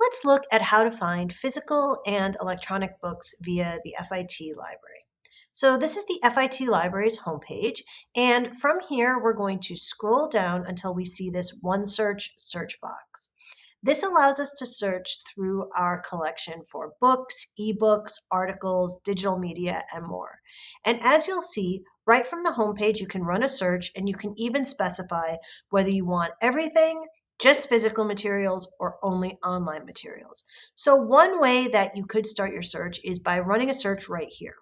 Let's look at how to find physical and electronic books via the FIT library. So this is the FIT library's homepage, and from here we're going to scroll down until we see this OneSearch search box. This allows us to search through our collection for books, ebooks, articles, digital media, and more. And as you'll see, right from the homepage, you can run a search and you can even specify whether you want everything, just physical materials, or only online materials. So one way that you could start your search is by running a search right here.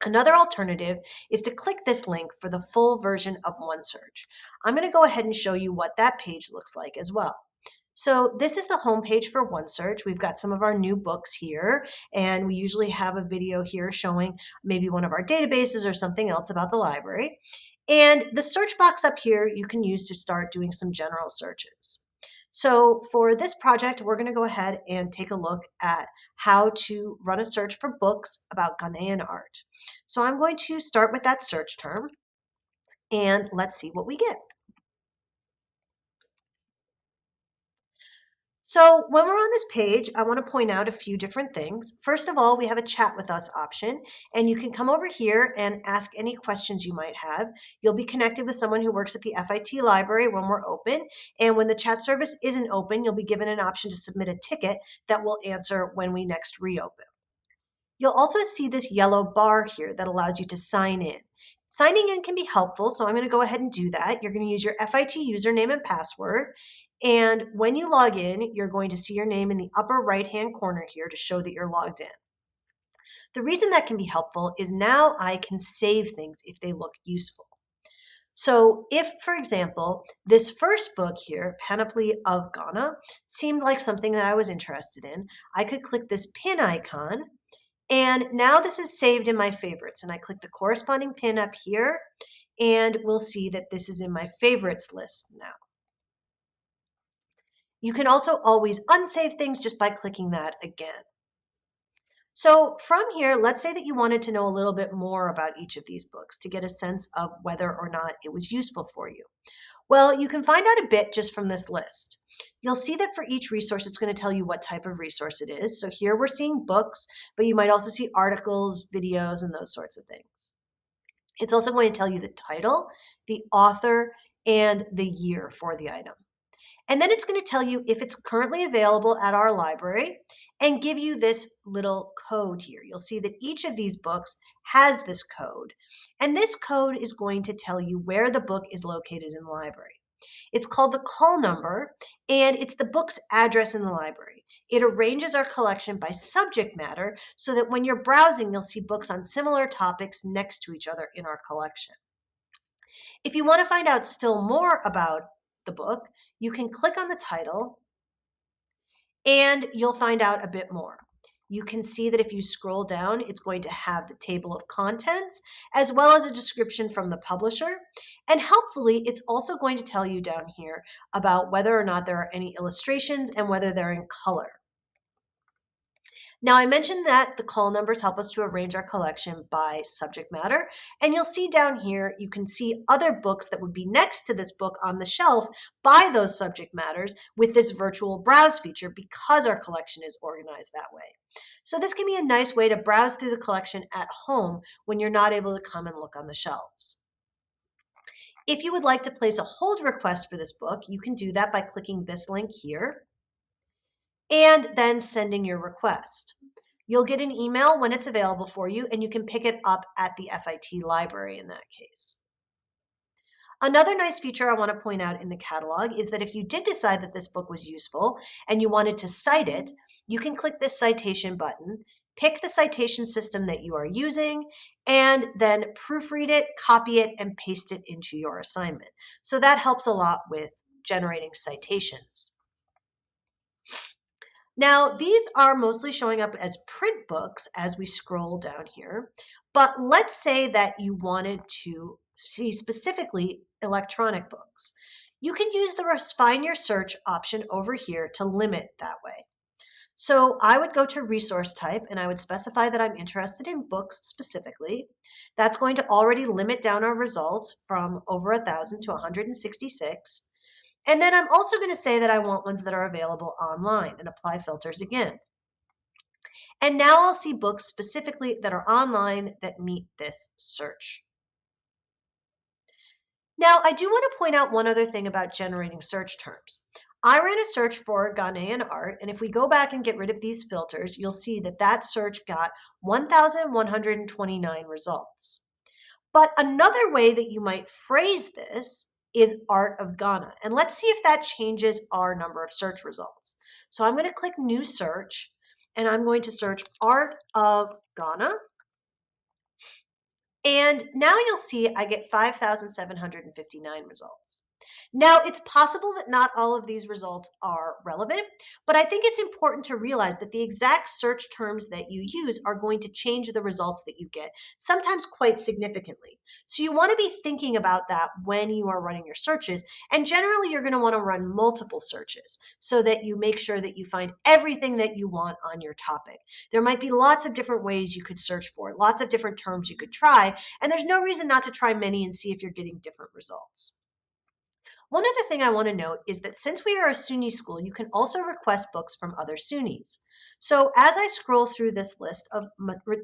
Another alternative is to click this link for the full version of OneSearch. I'm going to go ahead and show you what that page looks like as well. So this is the home page for OneSearch. We've got some of our new books here, and we usually have a video here showing maybe one of our databases or something else about the library. And the search box up here you can use to start doing some general searches. So for this project, we're going to go ahead and take a look at how to run a search for books about Ghanaian art. So I'm going to start with that search term, and let's see what we get. So when we're on this page, I want to point out a few different things. First of all, we have a chat with us option, and you can come over here and ask any questions you might have. You'll be connected with someone who works at the FIT library when we're open, and when the chat service isn't open, you'll be given an option to submit a ticket that we'll answer when we next reopen. You'll also see this yellow bar here that allows you to sign in. Signing in can be helpful, so I'm going to go ahead and do that. You're going to use your FIT username and password. And when you log in, you're going to see your name in the upper right-hand corner here to show that you're logged in. The reason that can be helpful is now I can save things if they look useful. So if, for example, this first book here, Panoply of Ghana, seemed like something that I was interested in, I could click this pin icon, and now this is saved in my favorites. And I click the corresponding pin up here, and we'll see that this is in my favorites list now. You can also always unsave things just by clicking that again. So from here, let's say that you wanted to know a little bit more about each of these books to get a sense of whether or not it was useful for you. Well, you can find out a bit just from this list. You'll see that for each resource, it's going to tell you what type of resource it is. So here we're seeing books, but you might also see articles, videos, and those sorts of things. It's also going to tell you the title, the author, and the year for the item. And then it's going to tell you if it's currently available at our library and give you this little code here. You'll see that each of these books has this code. And this code is going to tell you where the book is located in the library. It's called the call number, and it's the book's address in the library. It arranges our collection by subject matter so that when you're browsing, you'll see books on similar topics next to each other in our collection. If you want to find out still more about the book, you can click on the title and you'll find out a bit more. You can see that if you scroll down, it's going to have the table of contents as well as a description from the publisher. And helpfully, it's also going to tell you down here about whether or not there are any illustrations and whether they're in color. Now, I mentioned that the call numbers help us to arrange our collection by subject matter, and you'll see down here, you can see other books that would be next to this book on the shelf by those subject matters with this virtual browse feature because our collection is organized that way. So this can be a nice way to browse through the collection at home when you're not able to come and look on the shelves. If you would like to place a hold request for this book, you can do that by clicking this link here and then sending your request. You'll get an email when it's available for you, and you can pick it up at the FIT library in that case. Another nice feature I want to point out in the catalog is that if you did decide that this book was useful and you wanted to cite it, you can click this citation button, pick the citation system that you are using, and then proofread it, copy it, and paste it into your assignment. So that helps a lot with generating citations. Now, these are mostly showing up as print books as we scroll down here, but let's say that you wanted to see specifically electronic books. You can use the refine your search option over here to limit that way. So I would go to resource type and I would specify that I'm interested in books specifically. That's going to already limit down our results from over 1,000 to 166. And then I'm also going to say that I want ones that are available online and apply filters again. And now I'll see books specifically that are online that meet this search. Now, I do want to point out one other thing about generating search terms. I ran a search for Ghanaian art, and if we go back and get rid of these filters, you'll see that that search got 1,129 results. But another way that you might phrase this is art of Ghana. And let's see if that changes our number of search results. So I'm going to click new search, and I'm going to search art of Ghana. And now you'll see I get 5,759 results. Now, it's possible that not all of these results are relevant, but I think it's important to realize that the exact search terms that you use are going to change the results that you get, sometimes quite significantly. So you want to be thinking about that when you are running your searches, and generally you're going to want to run multiple searches so that you make sure that you find everything that you want on your topic. There might be lots of different ways you could search for, lots of different terms you could try, and there's no reason not to try many and see if you're getting different results. One other thing I want to note is that since we are a SUNY school, you can also request books from other SUNYs. So as I scroll through this list of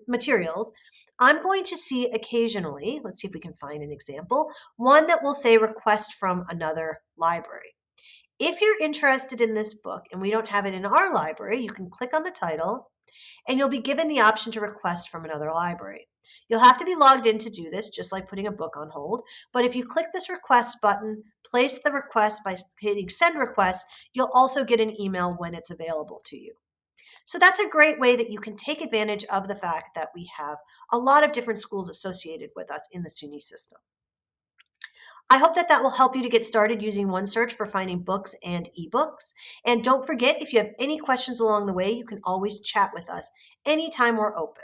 materials, I'm going to see occasionally, let's see if we can find an example, one that will say request from another library. If you're interested in this book and we don't have it in our library, you can click on the title and you'll be given the option to request from another library. You'll have to be logged in to do this, just like putting a book on hold. But if you click this request button, place the request by hitting send request, you'll also get an email when it's available to you. So that's a great way that you can take advantage of the fact that we have a lot of different schools associated with us in the SUNY system. I hope that will help you to get started using OneSearch for finding books and eBooks. And don't forget, if you have any questions along the way, you can always chat with us anytime we're open.